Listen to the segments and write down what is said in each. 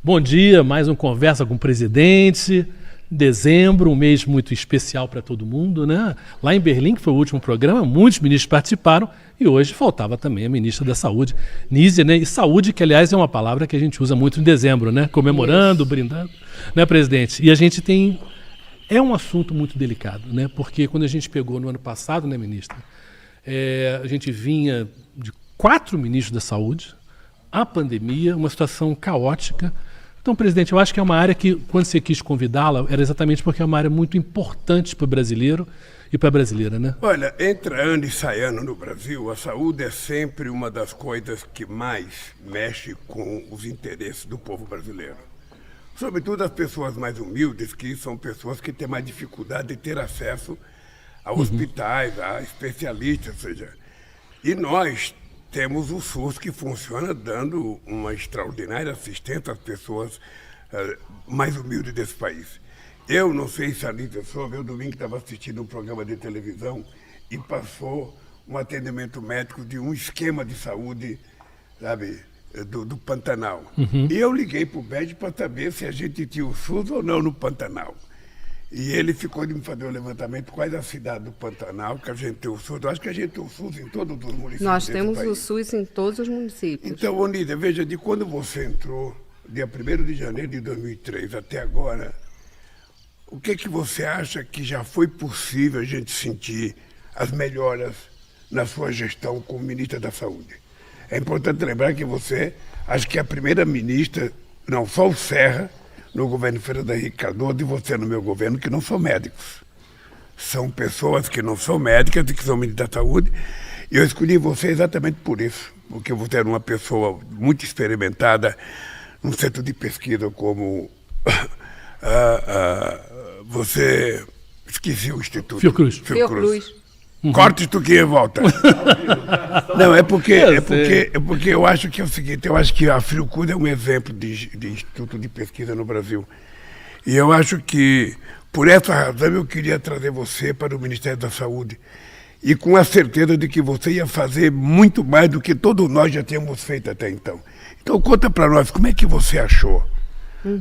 Bom dia, mais um Conversa com o Presidente. Dezembro, um mês muito especial para todo mundo, né? Lá em Berlim, que foi o último programa, muitos ministros participaram e hoje faltava também a ministra da Saúde, Nízia, né? E saúde, que aliás é uma palavra que a gente usa muito em dezembro, né? Comemorando, brindando, né, presidente? E a gente tem... É um assunto muito delicado, né? Porque quando a gente pegou no ano passado, né, ministra? A gente vinha de 4 ministros da Saúde, a pandemia, uma situação caótica. Então, presidente, eu acho que é uma área que, quando você quis convidá-la, era exatamente porque é uma área muito importante para o brasileiro e para a brasileira, né? Olha, entra ano e sai ano no Brasil, a saúde é sempre uma das coisas que mais mexe com os interesses do povo brasileiro. Sobretudo as pessoas mais humildes, que são pessoas que têm mais dificuldade de ter acesso a hospitais, a especialistas, ou seja, e nós temos o SUS que funciona dando uma extraordinária assistência às pessoas mais humildes desse país. Eu não sei se a Lídia soube, eu domingo estava assistindo um programa de televisão e passou um atendimento médico de um esquema de saúde, sabe, do Pantanal. E eu liguei para o BED para saber se a gente tinha o SUS ou não no Pantanal. E ele ficou de me fazer um levantamento quais a cidade do Pantanal que a gente tem o SUS. Eu acho que a gente tem o SUS em todos os municípios. Nós temos o SUS em todos os municípios. Então, Onídia, veja, de quando você entrou, dia 1º de janeiro de 2003 até agora, o que você acha que já foi possível a gente sentir as melhoras na sua gestão como ministra da Saúde? É importante lembrar que você, acho que é a primeira ministra, não só o Serra, no governo Fernando Henrique Cardoso e você no meu governo, que não são médicos. São pessoas que não são médicas e que são ministros da Saúde. E eu escolhi você exatamente por isso, porque você era uma pessoa muito experimentada num centro de pesquisa como você... Esqueci o instituto. Fiocruz. Corte tu que volta. Não, é porque eu acho que é o seguinte, eu acho que a Fiocruz é um exemplo de instituto de pesquisa no Brasil. E eu acho que, por essa razão, eu queria trazer você para o Ministério da Saúde. E com a certeza de que você ia fazer muito mais do que todos nós já tínhamos feito até então. Então conta para nós, como é que você achou,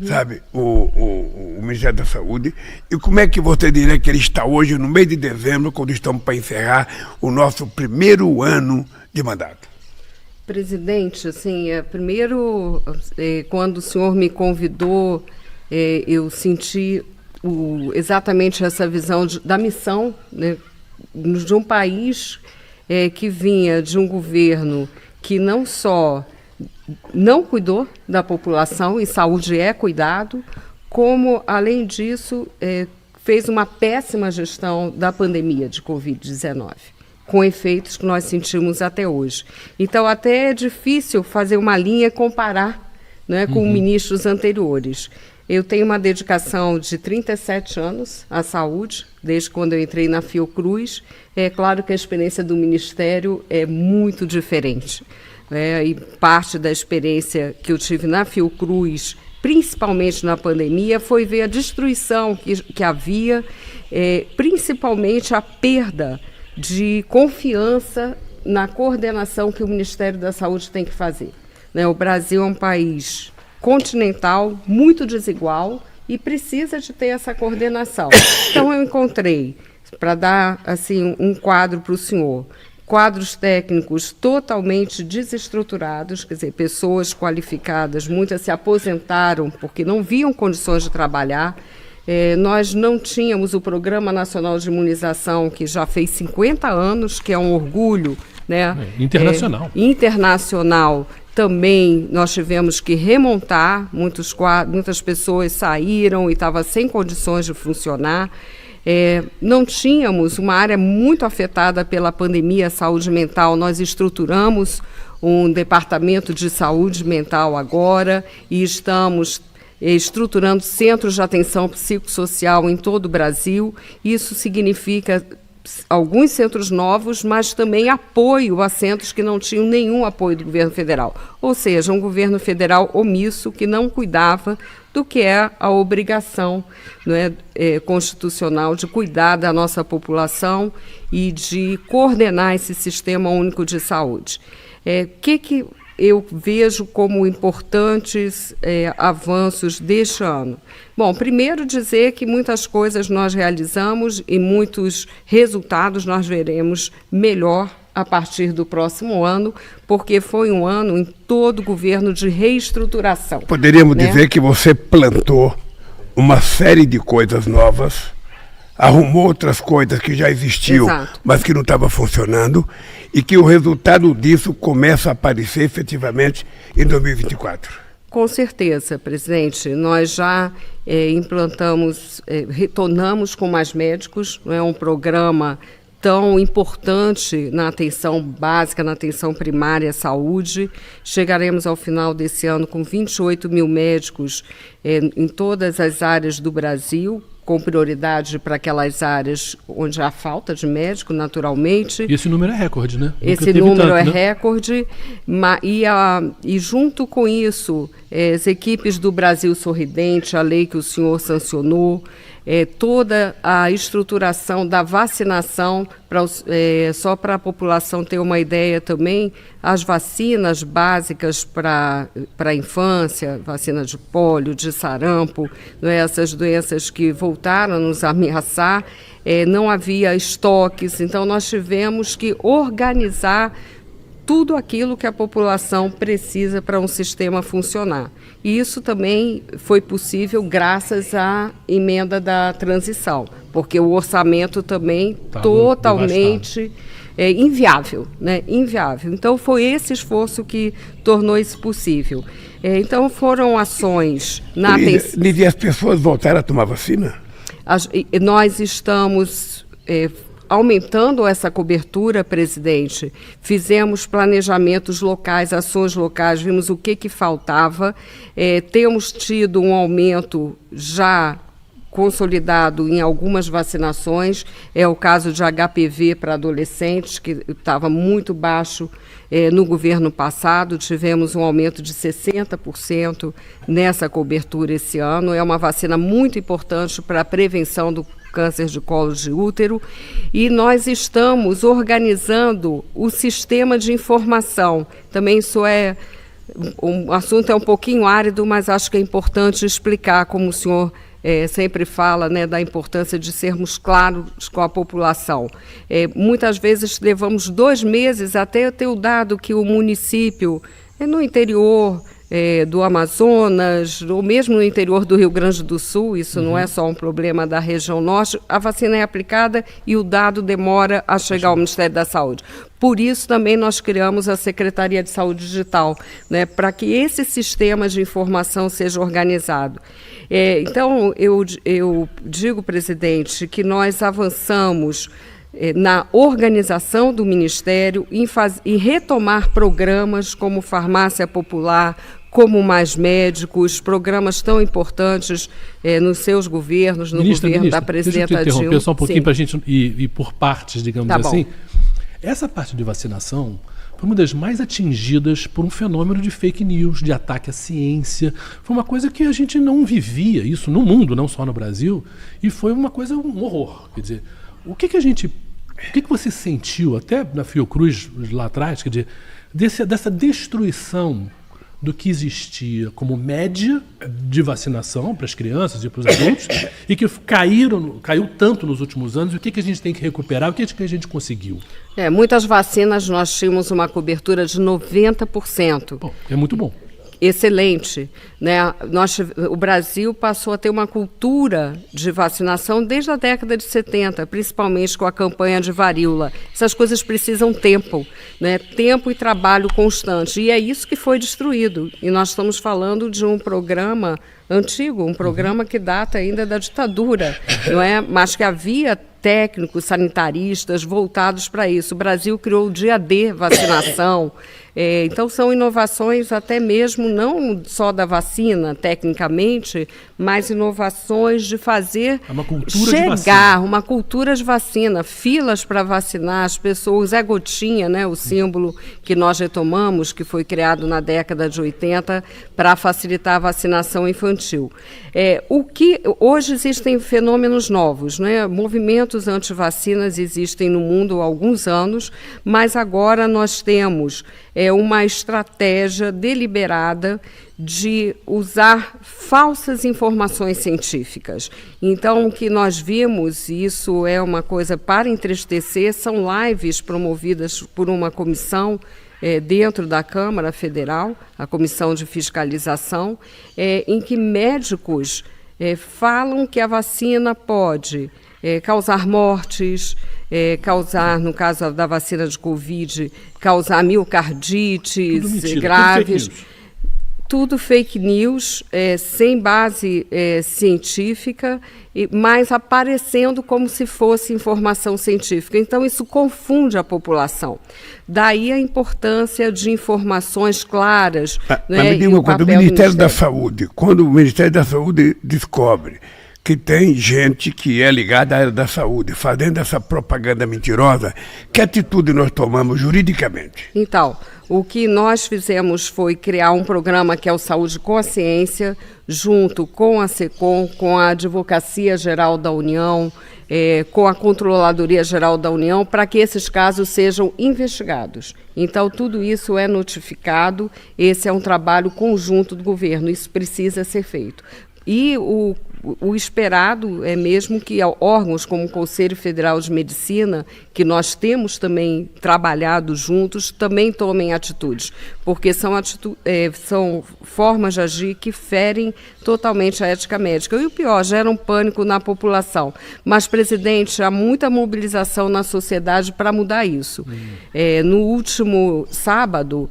sabe, o Ministério da Saúde, e como é que você diria que ele está hoje, no mês de dezembro, quando estamos para encerrar o nosso primeiro ano de mandato? Presidente, assim, primeiro, quando o senhor me convidou, eu senti exatamente essa visão da missão, né, de um país que vinha de um governo que não só não cuidou da população, e saúde é cuidado, como, além disso, fez uma péssima gestão da pandemia de Covid-19, com efeitos que nós sentimos até hoje. Então, até é difícil fazer uma linha e comparar, né, com ministros anteriores. Eu tenho uma dedicação de 37 anos à saúde, desde quando eu entrei na Fiocruz. É claro que a experiência do Ministério é muito diferente. E parte da experiência que eu tive na Fiocruz, principalmente na pandemia, foi ver a destruição que havia, principalmente a perda de confiança na coordenação que o Ministério da Saúde tem que fazer. O Brasil é um país continental, muito desigual, e precisa de ter essa coordenação. Então, eu encontrei, para dar assim, um quadro para o senhor, quadros técnicos totalmente desestruturados, quer dizer, pessoas qualificadas, muitas se aposentaram porque não viam condições de trabalhar. Nós não tínhamos o Programa Nacional de Imunização, que já fez 50 anos, que é um orgulho, né? Internacional. Internacional. Também nós tivemos que remontar, muitas pessoas saíram e estavam sem condições de funcionar. Não tínhamos uma área muito afetada pela pandemia, saúde mental. Nós estruturamos um departamento de saúde mental agora e estamos estruturando centros de atenção psicossocial em todo o Brasil. Isso significa alguns centros novos, mas também apoio a centros que não tinham nenhum apoio do governo federal. Ou seja, um governo federal omisso que não cuidava do que é a obrigação, não é, constitucional de cuidar da nossa população e de coordenar esse sistema único de saúde. Que eu vejo como importantes avanços deste ano? Bom, primeiro dizer que muitas coisas nós realizamos e muitos resultados nós veremos melhor a partir do próximo ano, porque foi um ano em todo o governo de reestruturação. Poderíamos dizer que você plantou uma série de coisas novas, arrumou outras coisas que já existiam, Exato. mas que não estavam funcionando, e que o resultado disso começa a aparecer efetivamente em 2024. Com certeza, presidente. Nós já implantamos, retornamos com mais médicos, não é um programa tão importante na atenção básica, na atenção primária à saúde. Chegaremos ao final desse ano com 28 mil médicos em todas as áreas do Brasil, com prioridade para aquelas áreas onde há falta de médico, naturalmente. E esse número é recorde, né? Esse número é recorde, e junto com isso, as equipes do Brasil Sorridente, a lei que o senhor sancionou, toda a estruturação da vacinação, só para a população ter uma ideia também, as vacinas básicas para a infância, vacina de pólio, de sarampo, essas doenças que voltaram a nos ameaçar, não havia estoques, então nós tivemos que organizar tudo aquilo que a população precisa para um sistema funcionar. E isso também foi possível graças à emenda da transição, porque o orçamento também totalmente inviável, né? Inviável. Então foi esse esforço que tornou isso possível. Então foram ações na atenção. Lídia, as pessoas voltaram a tomar vacina? Nós estamos aumentando essa cobertura, presidente. Fizemos planejamentos locais, ações locais, vimos o que faltava. Temos tido um aumento já consolidado em algumas vacinações. É o caso de HPV para adolescentes, que estava muito baixo no governo passado. Tivemos um aumento de 60% nessa cobertura esse ano. É uma vacina muito importante para a prevenção do câncer de colo de útero, e nós estamos organizando o sistema de informação. Também isso um assunto um pouquinho árido, mas acho que é importante explicar, como o senhor sempre fala, né, da importância de sermos claros com a população. Muitas vezes levamos 2 meses até ter o dado que o município, no interior do Amazonas, ou mesmo no interior do Rio Grande do Sul, isso não é só um problema da região norte, a vacina é aplicada e o dado demora a chegar ao Ministério da Saúde. Por isso também nós criamos a Secretaria de Saúde Digital, né, para que esse sistema de informação seja organizado. Então, eu digo, presidente, que nós avançamos na organização do Ministério, em retomar programas como Farmácia Popular, como Mais Médicos, programas tão importantes nos seus governos, no governo da presidenta Dilma. Deixa eu te interromper só um pouquinho para a gente ir por partes, digamos assim. Essa parte de vacinação foi uma das mais atingidas por um fenômeno de fake news, de ataque à ciência. Foi uma coisa que a gente não vivia, isso no mundo, não só no Brasil, e foi uma coisa, um horror. Quer dizer, o que você sentiu, até na Fiocruz lá atrás, quer dizer, dessa destruição do que existia como média de vacinação para as crianças e para os adultos, e que caiu tanto nos últimos anos, e o que a gente tem que recuperar, o que a gente conseguiu? Muitas vacinas nós tínhamos uma cobertura de 90%. Bom, é muito bom. Excelente, né? O Brasil passou a ter uma cultura de vacinação desde a década de 70, principalmente com a campanha de varíola. Essas coisas precisam tempo, né? Tempo e trabalho constante, e é isso que foi destruído. E nós estamos falando de um programa antigo, um programa que data ainda da ditadura, não é? Mas que havia técnicos, sanitaristas voltados para isso. O Brasil criou o dia D vacinação, Então, são inovações até mesmo não só da vacina, tecnicamente, mas inovações de fazer uma cultura de vacina, filas para vacinar as pessoas, é gotinha, né, o símbolo que nós retomamos, que foi criado na década de 80 para facilitar a vacinação infantil. Hoje existem fenômenos novos, né? Movimentos anti-vacinas existem no mundo há alguns anos, mas agora nós temos uma estratégia deliberada de usar falsas informações científicas. Então, o que nós vimos, e isso é uma coisa para entristecer, são lives promovidas por uma comissão dentro da Câmara Federal, a Comissão de Fiscalização, em que médicos falam que a vacina pode causar mortes, causar, no caso da vacina de Covid, causar miocardites graves. Tudo fake news, sem base científica, mas aparecendo como se fosse informação científica. Então, isso confunde a população. Daí a importância de informações claras. Mas me diga uma coisa, o Ministério da Saúde, quando o Ministério da Saúde descobre que tem gente que é ligada à área da saúde, fazendo essa propaganda mentirosa, que atitude nós tomamos juridicamente? Então, o que nós fizemos foi criar um programa que é o Saúde com a Ciência, junto com a SECOM, com a Advocacia Geral da União, com a Controladoria Geral da União, para que esses casos sejam investigados. Então, tudo isso é notificado, esse é um trabalho conjunto do governo, isso precisa ser feito. E o esperado é mesmo que órgãos como o Conselho Federal de Medicina, que nós temos também trabalhado juntos, também tomem atitudes, porque são formas de agir que ferem totalmente a ética médica. E o pior, geram pânico na população. Mas, presidente, há muita mobilização na sociedade para mudar isso. No último sábado,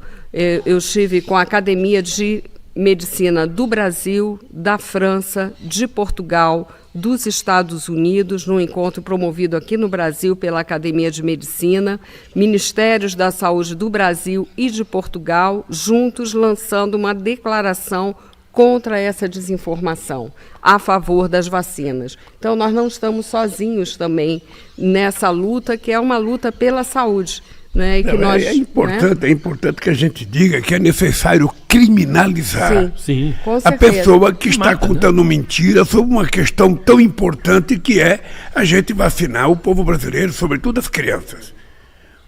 eu estive com a Academia de Medicina do Brasil, da França, de Portugal, dos Estados Unidos, num encontro promovido aqui no Brasil pela Academia de Medicina, Ministérios da Saúde do Brasil e de Portugal, juntos lançando uma declaração contra essa desinformação, a favor das vacinas. Então, nós não estamos sozinhos também nessa luta, que é uma luta pela saúde. Né, que é importante que a gente diga que é necessário criminalizar Sim. a pessoa que está contando mentira sobre uma questão tão importante que é a gente vacinar o povo brasileiro, sobretudo as crianças.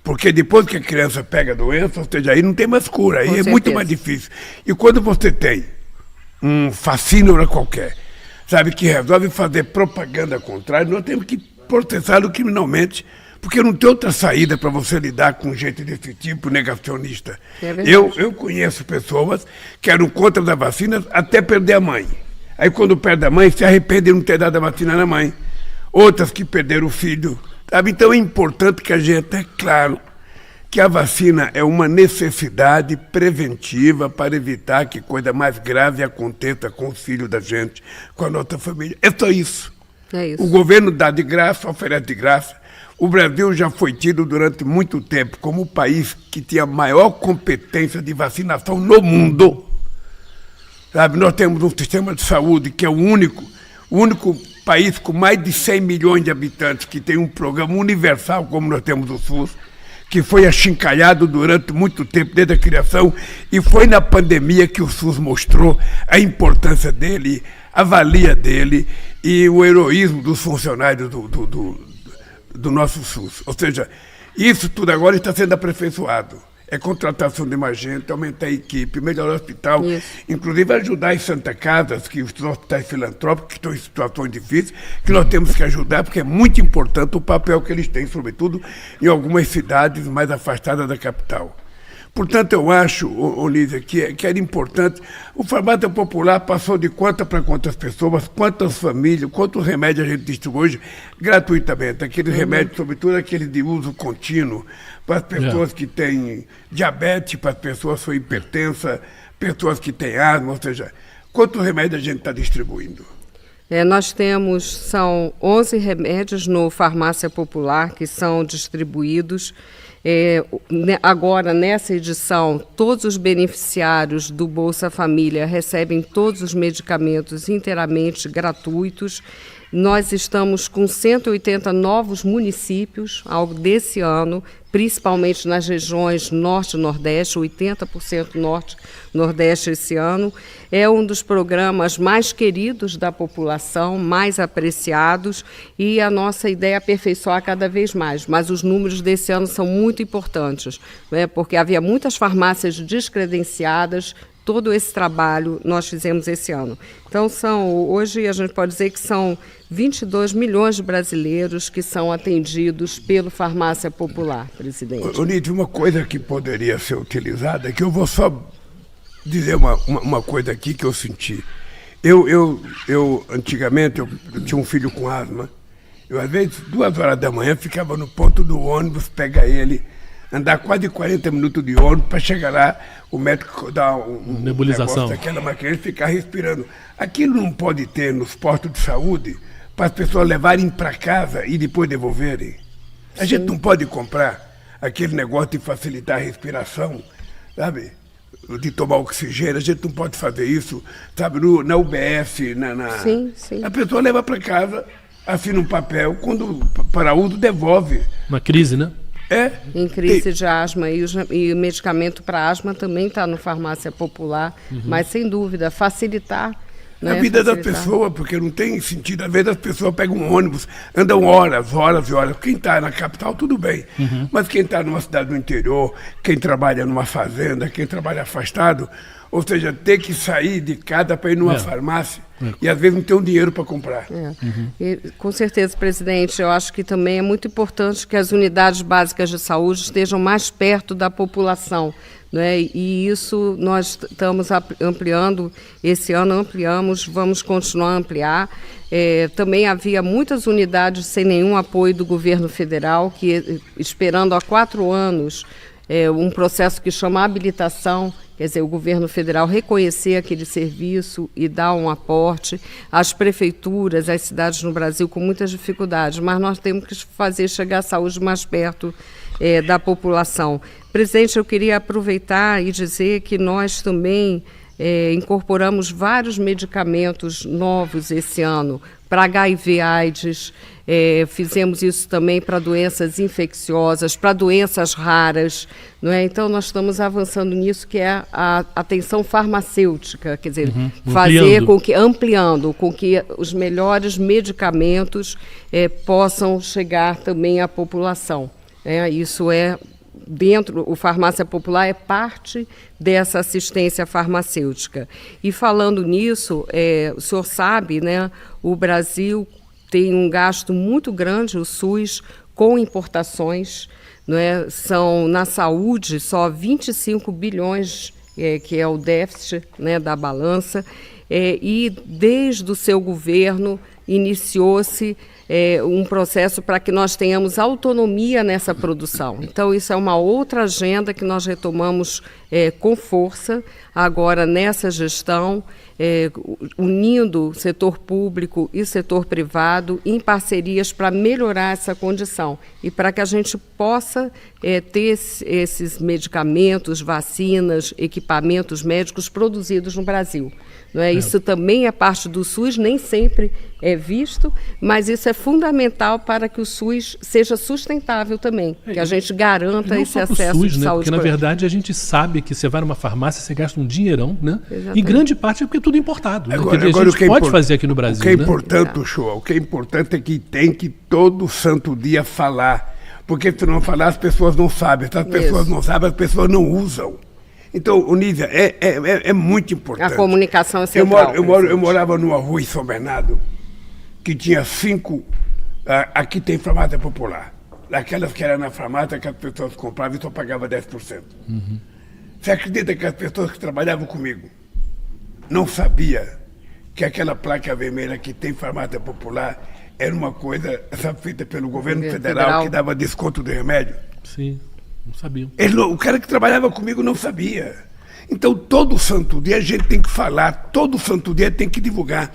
Porque depois que a criança pega a doença, ou seja, aí não tem mais cura, aí é muito mais difícil. E quando você tem um fascínio qualquer, sabe, que resolve fazer propaganda contrária, nós temos que processá-lo criminalmente, porque não tem outra saída para você lidar com gente desse tipo negacionista. Eu conheço pessoas que eram contra da vacina até perder a mãe. Aí quando perde a mãe, se arrepende de não ter dado a vacina na mãe. Outras que perderam o filho. Sabe? Então é importante que a gente tenha claro que a vacina é uma necessidade preventiva para evitar que coisa mais grave aconteça com os filhos da gente, com a nossa família. É só isso. O governo dá de graça, oferece de graça. O Brasil já foi tido durante muito tempo como o país que tinha a maior competência de vacinação no mundo. Sabe, nós temos um sistema de saúde que é o único país com mais de 100 milhões de habitantes que tem um programa universal como nós temos o SUS, que foi achincalhado durante muito tempo, desde a criação, e foi na pandemia que o SUS mostrou a importância dele, a valia dele e o heroísmo dos funcionários do nosso SUS. Ou seja, isso tudo agora está sendo aperfeiçoado. É contratação de mais gente, aumentar a equipe, melhorar o hospital, inclusive ajudar as Santa Casas, que os hospitais filantrópicos que estão em situações difíceis, que nós temos que ajudar, porque é muito importante o papel que eles têm, sobretudo em algumas cidades mais afastadas da capital. Portanto, eu acho, Olívia, que era importante. O farmácia popular passou de quantas para quantas pessoas, quantas famílias, quantos remédios a gente distribui hoje gratuitamente. Aqueles remédios, sobretudo aqueles de uso contínuo, para as pessoas que têm diabetes, para as pessoas que são hipertensas, pessoas que têm asma, ou seja, quantos remédios a gente está distribuindo? Nós são 11 remédios no Farmácia Popular que são distribuídos. Agora, nessa edição, todos os beneficiários do Bolsa Família recebem todos os medicamentos inteiramente gratuitos. Nós estamos com 180 novos municípios desse ano, principalmente nas regiões Norte e Nordeste, 80% Norte e Nordeste esse ano. É um dos programas mais queridos da população, mais apreciados, e a nossa ideia é aperfeiçoar cada vez mais. Mas os números desse ano são muito importantes, né, porque havia muitas farmácias descredenciadas. Todo esse trabalho nós fizemos esse ano. Então, hoje a gente pode dizer que são 22 milhões de brasileiros que são atendidos pelo Farmácia Popular, presidente. Onídia, uma coisa que poderia ser utilizada, que eu vou só dizer uma coisa aqui que eu senti. Antigamente, eu tinha um filho com asma. Eu, às vezes, 2 horas da manhã, ficava no ponto do ônibus, pegar ele, andar quase 40 minutos de ônibus para chegar lá, o médico dar um nebulização daquela máquina e ficar respirando. Aquilo não pode ter nos postos de saúde para as pessoas levarem para casa e depois devolverem. A gente não pode comprar aquele negócio de facilitar a respiração, sabe? De tomar oxigênio, a gente não pode fazer isso, sabe? Na UBS, Sim. A pessoa leva para casa, assina um papel, quando para uso devolve. Uma crise, né? Em crise de asma, e o medicamento para asma também está no Farmácia Popular, mas sem dúvida, facilitar, né, a vida da pessoa, porque não tem sentido. Às vezes as pessoas pegam um ônibus, andam horas e horas. Quem está na capital, tudo bem. Mas quem está numa cidade do interior, quem trabalha numa fazenda, quem trabalha afastado, ou seja, ter que sair de casa para ir numa farmácia e às vezes não tem um dinheiro para comprar. E, com certeza, presidente, eu acho que também é muito importante que as unidades básicas de saúde estejam mais perto da população, né? E isso nós estamos ampliando, esse ano ampliamos, vamos continuar a ampliar. Também havia muitas unidades sem nenhum apoio do governo federal, que esperando há 4 anos um processo que chama habilitação, quer dizer, o governo federal reconhecer aquele serviço e dar um aporte. As prefeituras, as cidades no Brasil com muitas dificuldades, mas nós temos que fazer chegar a saúde mais perto da população. Presidente, eu queria aproveitar e dizer que nós também incorporamos vários medicamentos novos esse ano para HIV/AIDS, fizemos isso também para doenças infecciosas, para doenças raras, não é? Então nós estamos avançando nisso, que é a atenção farmacêutica, quer dizer, fazer ampliando com que os melhores medicamentos possam chegar também à população. Isso o Farmácia Popular é parte dessa assistência farmacêutica. E falando nisso, o senhor sabe, né, o Brasil tem um gasto muito grande, o SUS, com importações, não é? São, na saúde, só 25 bilhões, que é o déficit, né, da balança, e desde o seu governo iniciou-se um processo para que nós tenhamos autonomia nessa produção. Então, isso é uma outra agenda que nós retomamos com força agora nessa gestão, unindo o setor público e o setor privado em parcerias para melhorar essa condição e para que a gente possa ter esses medicamentos, vacinas, equipamentos médicos produzidos no Brasil. Não é? Isso também é parte do SUS, nem sempre é visto, mas isso é fundamental para que o SUS seja sustentável também, que a gente garanta esse acesso SUS, de né? saúde. Porque, na verdade, a gente sabe que você vai numa farmácia, você gasta um dinheirão, né? Exatamente. Em grande parte é porque é tudo importado. Agora, a gente pode fazer aqui no Brasil. O que é importante, Show, o que é importante é que tem que todo santo dia falar, porque se não falar, as pessoas não sabem. Se as pessoas não sabem, as pessoas não usam. Então, Onídia, é muito importante. A comunicação é central. Eu morava numa rua em São Bernardo, que tinha 5... aqui tem farmácia popular. Aquelas que eram na farmácia que as pessoas compravam e só pagavam 10%. Você acredita que as pessoas que trabalhavam comigo não sabiam que aquela placa vermelha que tem farmácia popular era uma coisa feita pelo governo federal que dava desconto de remédio? Sim. Não sabiam. O cara que trabalhava comigo não sabia. Então, todo santo dia a gente tem que falar, todo santo dia tem que divulgar.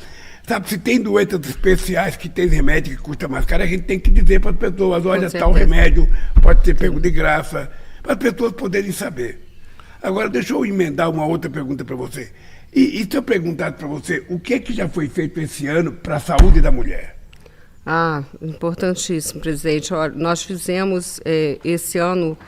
Sabe, se tem doenças especiais que tem remédio que custa mais caro, a gente tem que dizer para as pessoas, olha, tal remédio pode ser pego de graça, para as pessoas poderem saber. Agora, deixa eu emendar uma outra pergunta para você. E se eu perguntar para você, o que é que já foi feito esse ano para a saúde da mulher? Importantíssimo, presidente. Olha, nós fizemos esse ano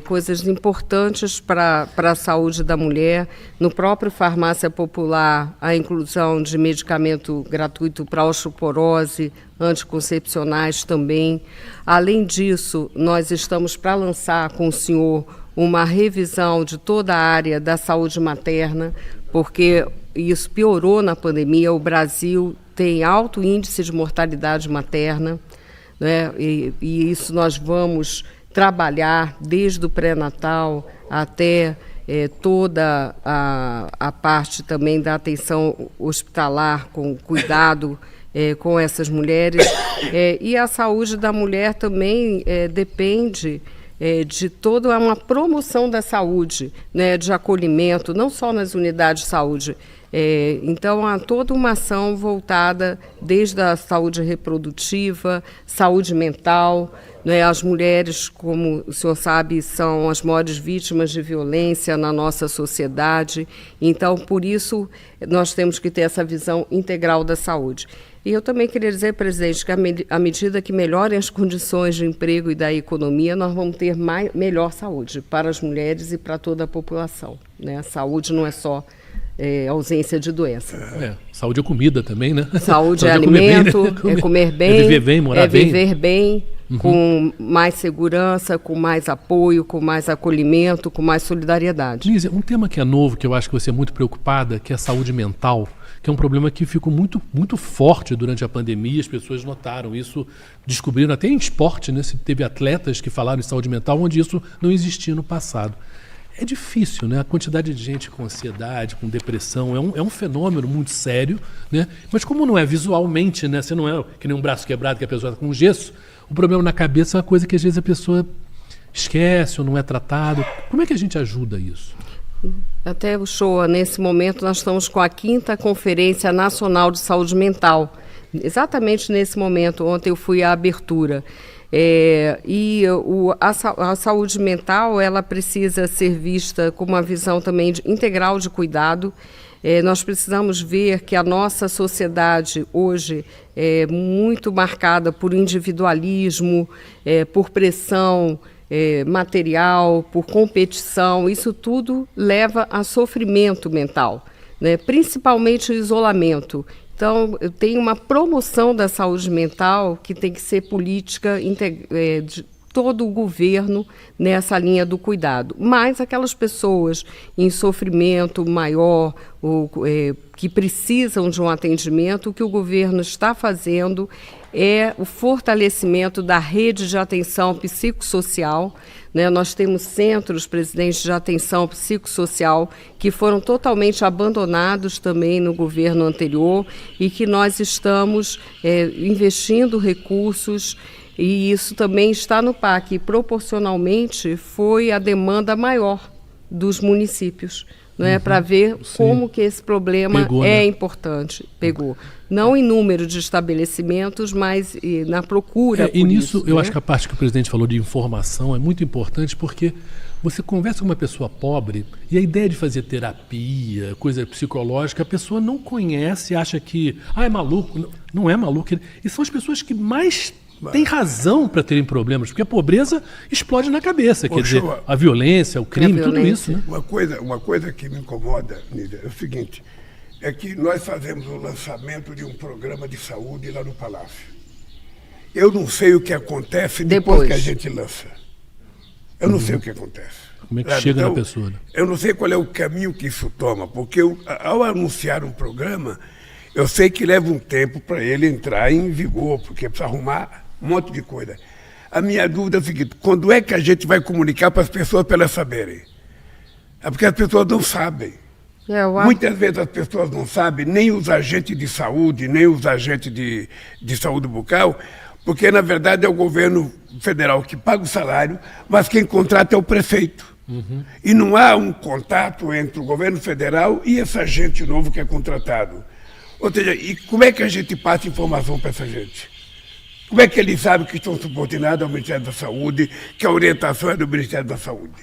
coisas importantes para a saúde da mulher. No próprio Farmácia Popular, a inclusão de medicamento gratuito para osteoporose, anticoncepcionais também. Além disso, nós estamos para lançar com o senhor uma revisão de toda a área da saúde materna, porque isso piorou na pandemia. O Brasil tem alto índice de mortalidade materna, né? E isso nós vamos trabalhar desde o pré-natal até toda a parte também da atenção hospitalar, com cuidado com essas mulheres. E a saúde da mulher também depende de toda uma promoção da saúde, né, de acolhimento, não só nas unidades de saúde. Então, há toda uma ação voltada desde a saúde reprodutiva, saúde mental, né? As mulheres, como o senhor sabe, são as maiores vítimas de violência na nossa sociedade. Então, por isso, nós temos que ter essa visão integral da saúde. E eu também queria dizer, presidente, que à medida que melhorem as condições de emprego e da economia, nós vamos ter melhor saúde para as mulheres e para toda a população, né? A saúde não é só ausência de doença. Saúde é comida também, né? Saúde é alimento, é comer bem, viver bem, morar bem. Viver bem, com mais segurança, com mais apoio, com mais acolhimento, com mais solidariedade. Lízia, um tema que é novo, que eu acho que você é muito preocupada, que é a saúde mental, que é um problema que ficou muito, muito forte durante a pandemia, as pessoas notaram isso, descobriram até em esporte, né? Teve atletas que falaram em saúde mental, onde isso não existia no passado. É difícil, né? A quantidade de gente com ansiedade, com depressão, é um fenômeno muito sério, né? Mas como não é visualmente, né? Você não é que nem um braço quebrado que a pessoa está com gesso, o problema na cabeça é uma coisa que às vezes a pessoa esquece ou não é tratado. Como é que a gente ajuda isso? Até o show, nesse momento nós estamos com a 5ª Conferência Nacional de Saúde Mental. Exatamente nesse momento, ontem eu fui à abertura. A saúde mental, ela precisa ser vista com uma visão também integral de cuidado. Nós precisamos ver que a nossa sociedade hoje é muito marcada por individualismo, por pressão material, por competição. Isso tudo leva a sofrimento mental, né? Principalmente o isolamento. Então, tem uma promoção da saúde mental que tem que ser política de todo o governo nessa linha do cuidado. Mas aquelas pessoas em sofrimento maior, que precisam de um atendimento, o que o governo está fazendo é o fortalecimento da rede de atenção psicossocial, né? Nós temos centros, presidente, de atenção psicossocial que foram totalmente abandonados também no governo anterior e que nós estamos investindo recursos, e isso também está no PAC. E proporcionalmente foi a demanda maior dos municípios, né, para ver como que esse problema importante. Pegou. Não em número de estabelecimentos, mas na procura por e nisso, isso, eu né? acho que a parte que o presidente falou de informação é muito importante, porque você conversa com uma pessoa pobre e a ideia de fazer terapia, coisa psicológica, a pessoa não conhece, acha que é maluco. Não é maluco. E são as pessoas que mais têm razão para terem problemas, porque a pobreza explode na cabeça, quer dizer, a violência, o crime, tudo isso, né? Uma coisa que me incomoda, Nídia, é o seguinte, é que nós fazemos o lançamento de um programa de saúde lá no Palácio. Eu não sei o que acontece depois que a gente lança. Eu não sei o que acontece. Como é que chega na pessoa? Né? Eu não sei qual é o caminho que isso toma, porque ao anunciar um programa, eu sei que leva um tempo para ele entrar em vigor, porque precisa arrumar um monte de coisa. A minha dúvida é o seguinte, quando é que a gente vai comunicar para as pessoas para elas saberem? É porque as pessoas não sabem. Muitas vezes as pessoas não sabem, nem os agentes de saúde, nem os agentes de saúde bucal, porque na verdade é o governo federal que paga o salário, mas quem contrata é o prefeito. E não há um contato entre o governo federal e esse agente novo que é contratado. Ou seja, e como é que a gente passa informação para essa gente? Como é que eles sabem que estão subordinados ao Ministério da Saúde, que a orientação é do Ministério da Saúde?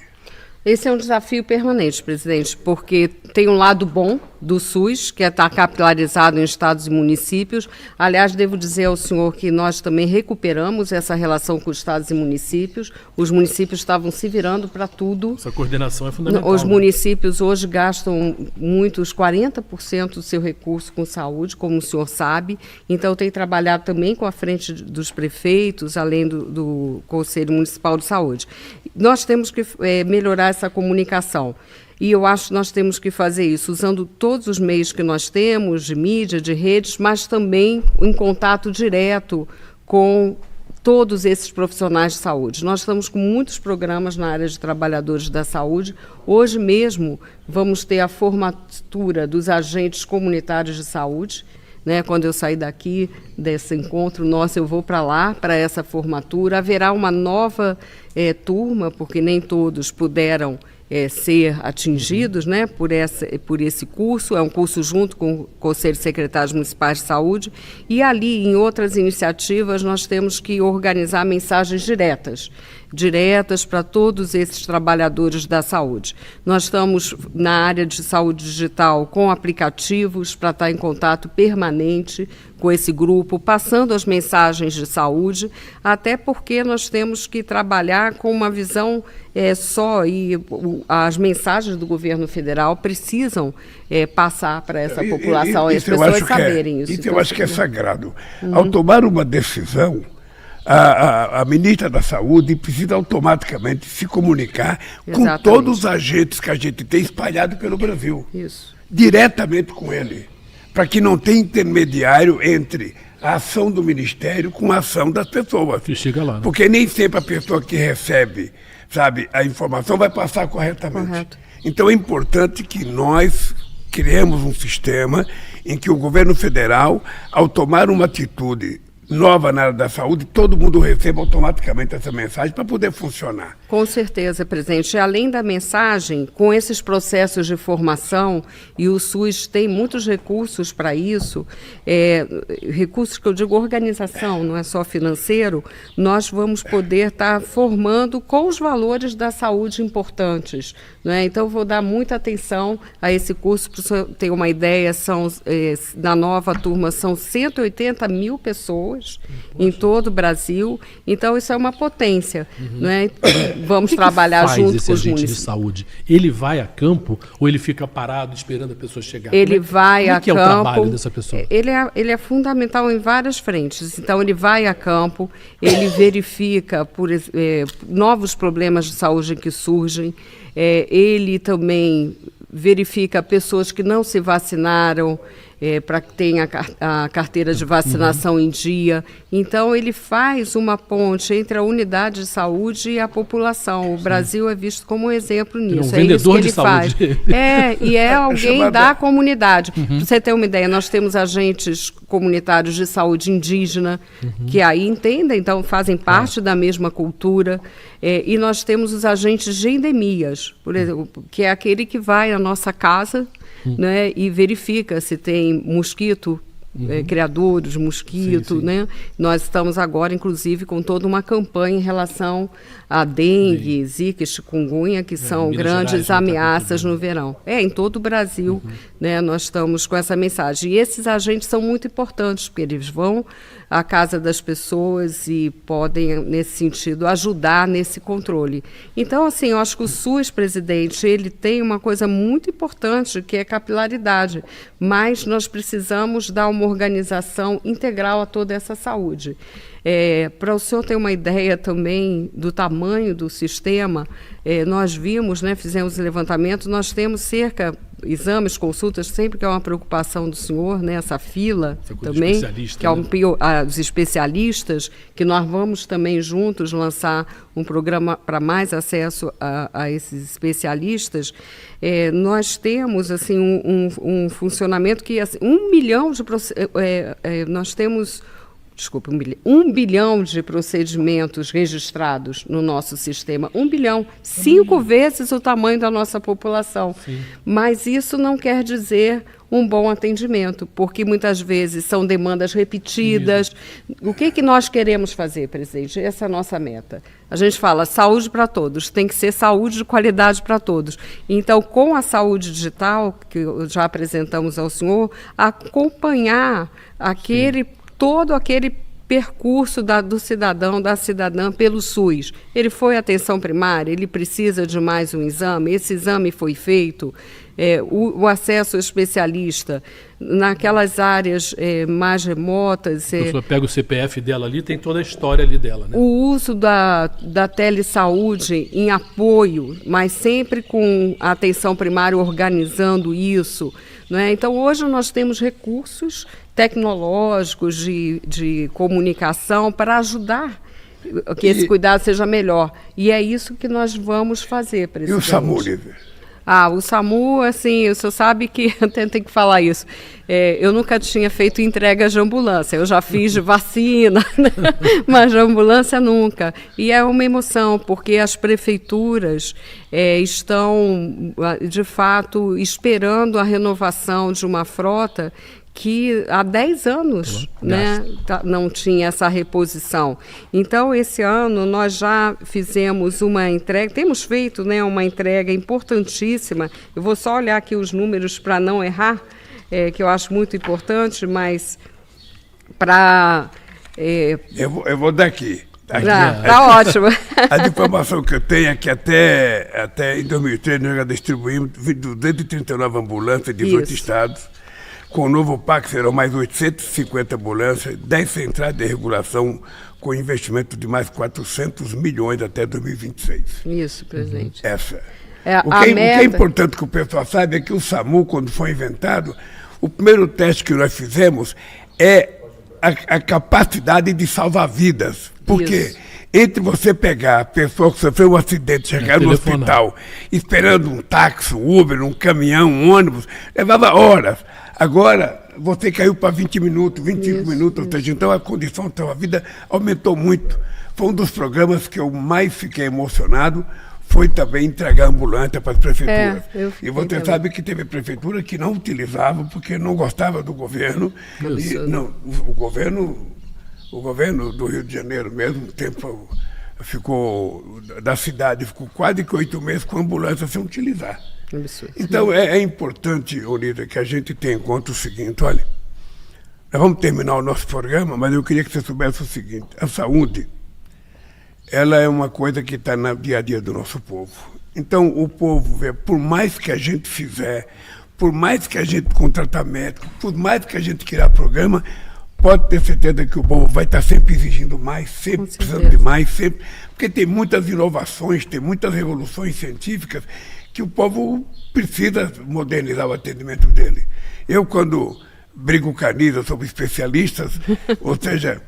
Esse é um desafio permanente, presidente, porque tem um lado bom do SUS, que é estar capilarizado em estados e municípios. Aliás, devo dizer ao senhor que nós também recuperamos essa relação com os estados e municípios. Os municípios estavam se virando para tudo. Essa coordenação é fundamental. Os municípios hoje gastam muitos, 40% do seu recurso com saúde, como o senhor sabe. Então, tem trabalhado também com a frente dos prefeitos, além do Conselho Municipal de Saúde. Nós temos que melhorar essa comunicação. E eu acho que nós temos que fazer isso usando todos os meios que nós temos, de mídia, de redes, mas também em contato direto com todos esses profissionais de saúde. Nós estamos com muitos programas na área de trabalhadores da saúde. Hoje mesmo vamos ter a formatura dos agentes comunitários de saúde. Quando eu sair daqui desse encontro nosso, eu vou para lá, para essa formatura. Haverá uma nova turma, porque nem todos puderam ser atingidos por esse curso. É um curso junto com o Conselho de Secretários Municipais de Saúde. E ali, em outras iniciativas, nós temos que organizar mensagens diretas para todos esses trabalhadores da saúde. Nós estamos na área de saúde digital com aplicativos para estar em contato permanente com esse grupo, passando as mensagens de saúde, até porque nós temos que trabalhar com uma visão só, e as mensagens do governo federal precisam passar para essa população e as pessoas saberem isso. Isso eu acho que é sagrado. Ao tomar uma decisão, a ministra da Saúde precisa automaticamente se comunicar com todos os agentes que a gente tem espalhado pelo Brasil. Isso. Diretamente com ele, para que não tenha intermediário entre a ação do Ministério com a ação das pessoas. Que chega lá, né? Porque nem sempre a pessoa que recebe, a informação vai passar corretamente. Correto. Então é importante que nós criemos um sistema em que o governo federal, ao tomar uma atitude nova na área da saúde, todo mundo receba automaticamente essa mensagem para poder funcionar. Com certeza, presidente. Além da mensagem, com esses processos de formação, e o SUS tem muitos recursos para isso, recursos que eu digo organização, não é só financeiro, nós vamos poder estar formando com os valores da saúde importantes. Então, vou dar muita atenção a esse curso, para o senhor ter uma ideia, na nova turma são 180 mil pessoas em todo o Brasil, então isso é uma potência. Vamos trabalhar junto com os municípios. De saúde? Ele vai a campo ou ele fica parado esperando a pessoa chegar? Ele vai a campo. Como é que é o trabalho dessa pessoa? Ele é fundamental em várias frentes. Então, ele vai a campo, ele verifica por novos problemas de saúde que surgem, ele também verifica pessoas que não se vacinaram, para que tenha a carteira de vacinação em dia. Então, ele faz uma ponte entre a unidade de saúde e a população. O Brasil é visto como um exemplo nisso. É um vendedor de saúde. E é alguém da comunidade. Para você ter uma ideia, nós temos agentes comunitários de saúde indígena, que aí entendem, então fazem parte da mesma cultura. E nós temos os agentes de endemias, por exemplo, que é aquele que vai à nossa casa, e verifica se tem mosquito, criadores de mosquito. Sim. Nós estamos agora, inclusive, com toda uma campanha em relação a dengue, zika e chikungunya, que são grandes ameaças no verão. Em todo o Brasil, nós estamos com essa mensagem. E esses agentes são muito importantes, porque eles vão à casa das pessoas e podem, nesse sentido, ajudar nesse controle. Então, assim, eu acho que o SUS, presidente, ele tem uma coisa muito importante, que é capilaridade, mas nós precisamos dar uma organização integral a toda essa saúde. Para o senhor ter uma ideia também do tamanho do sistema, nós vimos, fizemos levantamento, nós temos exames, consultas, sempre que é uma preocupação do senhor, essa fila também, que é os especialistas, que nós vamos também juntos lançar um programa para mais acesso a esses especialistas. Nós temos assim um funcionamento que 1 milhão de nós temos 1 bilhão de procedimentos registrados no nosso sistema. 1 bilhão, 5 vezes o tamanho da nossa população. Sim. Mas isso não quer dizer um bom atendimento, porque muitas vezes são demandas repetidas. O que nós queremos fazer, presidente? Essa é a nossa meta. A gente fala saúde para todos, tem que ser saúde de qualidade para todos. Então, com a saúde digital, que já apresentamos ao senhor, acompanhar todo aquele percurso do cidadão, da cidadã pelo SUS. Ele foi à atenção primária, ele precisa de mais um exame, esse exame foi feito, o acesso ao especialista naquelas áreas mais remotas. A pessoa pega o CPF dela ali, tem toda a história ali dela, né? O uso da telesaúde em apoio, mas sempre com a atenção primária organizando isso, não é? Então, hoje nós temos recursos tecnológicos de comunicação para ajudar que esse cuidado seja melhor. E é isso que nós vamos fazer, presidente. E o SAMU, Lívia? O SAMU, assim, o senhor sabe que eu tenho que falar isso. Eu nunca tinha feito entrega de ambulância. Eu já fiz de vacina, né? Mas de ambulância nunca. E é uma emoção, porque as prefeituras estão, de fato, esperando a renovação de uma frota que há 10 anos, né, não tinha essa reposição. Então, esse ano, nós já fizemos uma entrega, temos feito, né, uma entrega importantíssima. Eu vou só olhar aqui os números para não errar, que eu acho muito importante, mas para... Eu vou daqui. Tá ótimo. A informação que eu tenho é que até em 2003 nós já distribuímos 239 ambulâncias em 18 estados. Com o novo PAC serão mais 850 ambulâncias, 10 centrais de regulação com investimento de mais 400 milhões até 2026. Isso, presidente. Essa. O que é importante que o pessoal saiba é que o SAMU, quando foi inventado, o primeiro teste que nós fizemos é a capacidade de salvar vidas. Porque entre você pegar a pessoa que sofreu um acidente, chegar no hospital, esperando um táxi, um Uber, um caminhão, um ônibus, levava horas. Agora, você caiu para 20 minutos, 25 minutos, ou seja, então a condição da sua vida aumentou muito. Foi um dos programas que eu mais fiquei emocionado, foi também entregar ambulância para as prefeituras. E você sabe que teve prefeitura que não utilizava porque não gostava do governo. O governo do Rio de Janeiro, mesmo tempo, da cidade, ficou quase que 8 meses com a ambulância sem utilizar. Então, é importante, Olívia, que a gente tenha em conta o seguinte, olha, nós vamos terminar o nosso programa, mas eu queria que você soubesse o seguinte, a saúde, ela é uma coisa que está no dia a dia do nosso povo. Então, o povo, por mais que a gente fizer, por mais que a gente contratar médico, por mais que a gente criar programa, pode ter certeza que o povo vai estar sempre exigindo mais, sempre precisando de mais, sempre, porque tem muitas inovações, tem muitas revoluções científicas que o povo precisa modernizar o atendimento dele. Eu, quando brigo com a Anísia sobre especialistas, ou seja,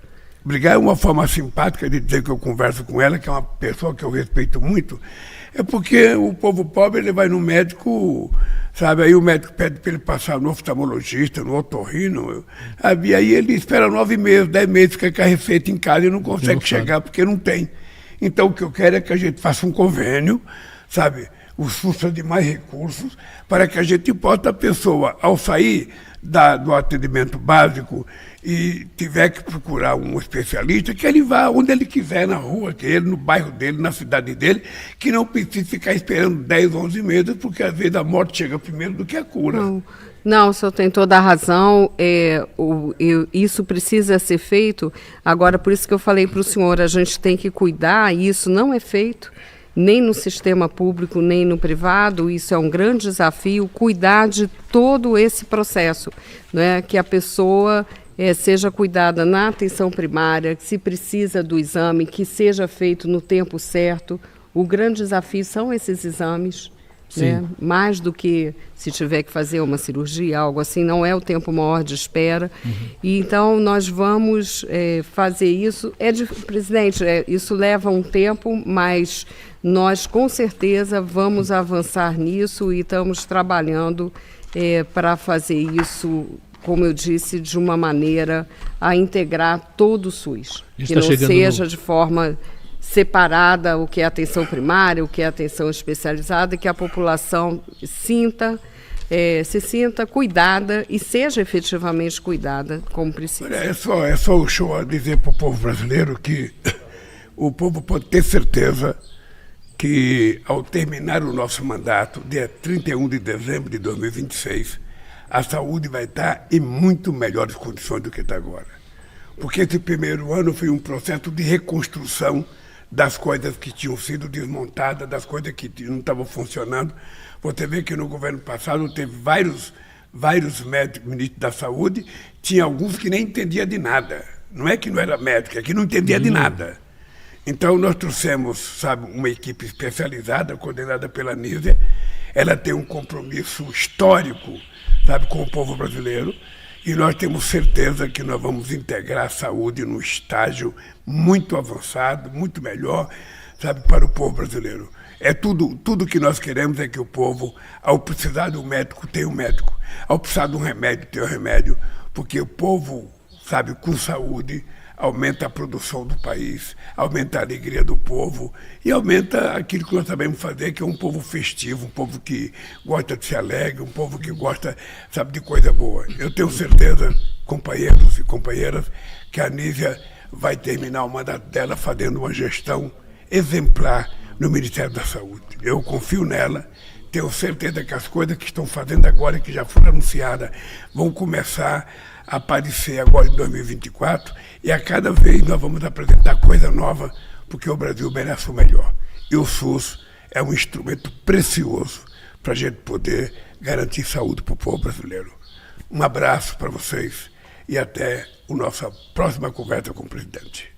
brigar é uma forma simpática de dizer que eu converso com ela, que é uma pessoa que eu respeito muito, é porque o povo pobre, ele vai no médico, sabe, aí o médico pede para ele passar no oftalmologista, no otorrino, sabe, e aí ele espera 9 meses, 10 meses, fica com a receita em casa e não consegue chegar porque não tem. Então, o que eu quero é que a gente faça um convênio, sabe, o SUS de mais recursos, para que a gente possa, a pessoa, ao sair do atendimento básico e tiver que procurar um especialista, que ele vá onde ele quiser, na rua dele, no bairro dele, na cidade dele, que não precise ficar esperando 10, 11 meses, porque às vezes a morte chega primeiro do que a cura. Não, o senhor tem toda a razão, isso precisa ser feito. Agora, por isso que eu falei para o senhor, a gente tem que cuidar, e isso não é feito, nem no sistema público, nem no privado. Isso é um grande desafio, cuidar de todo esse processo, né? Que a pessoa seja cuidada na atenção primária, que se precisa do exame, que seja feito no tempo certo. O grande desafio são esses exames, né? Mais do que se tiver que fazer uma cirurgia, algo assim, não é o tempo maior de espera. E então nós vamos fazer isso. Presidente, isso leva um tempo, mas nós com certeza vamos avançar nisso e estamos trabalhando para fazer isso, como eu disse, de uma maneira a integrar todo o SUS. Que não seja de forma separada o que é atenção primária, o que é atenção especializada, que a população sinta se sinta cuidada e seja efetivamente cuidada como precisa. É só o show a dizer para o povo brasileiro que o povo pode ter certeza que, ao terminar o nosso mandato, dia 31 de dezembro de 2026, a saúde vai estar em muito melhores condições do que está agora. Porque esse primeiro ano foi um processo de reconstrução das coisas que tinham sido desmontadas, das coisas que não estavam funcionando. Você vê que no governo passado teve vários médicos, ministros da saúde, tinha alguns que nem entendiam de nada. Não é que não era médico, é que não entendia de nada. Então, nós trouxemos, sabe, uma equipe especializada, coordenada pela Nízia. Ela tem um compromisso histórico, sabe, com o povo brasileiro, e nós temos certeza que nós vamos integrar a saúde num estágio muito avançado, muito melhor, sabe, para o povo brasileiro. Tudo que nós queremos é que o povo, ao precisar de um médico, tenha um médico. Ao precisar de um remédio, tenha um remédio, porque o povo, sabe, com saúde, aumenta a produção do país, aumenta a alegria do povo e aumenta aquilo que nós sabemos fazer, que é um povo festivo, um povo que gosta de ser alegre, um povo que gosta, sabe, de coisa boa. Eu tenho certeza, companheiros e companheiras, que a Nízia vai terminar o mandato dela fazendo uma gestão exemplar no Ministério da Saúde. Eu confio nela, tenho certeza que as coisas que estão fazendo agora, que já foram anunciadas, vão começar a aparecer agora em 2024, e a cada vez nós vamos apresentar coisa nova, porque o Brasil merece o melhor. E o SUS é um instrumento precioso para a gente poder garantir saúde para o povo brasileiro. Um abraço para vocês e até a nossa próxima conversa com o presidente.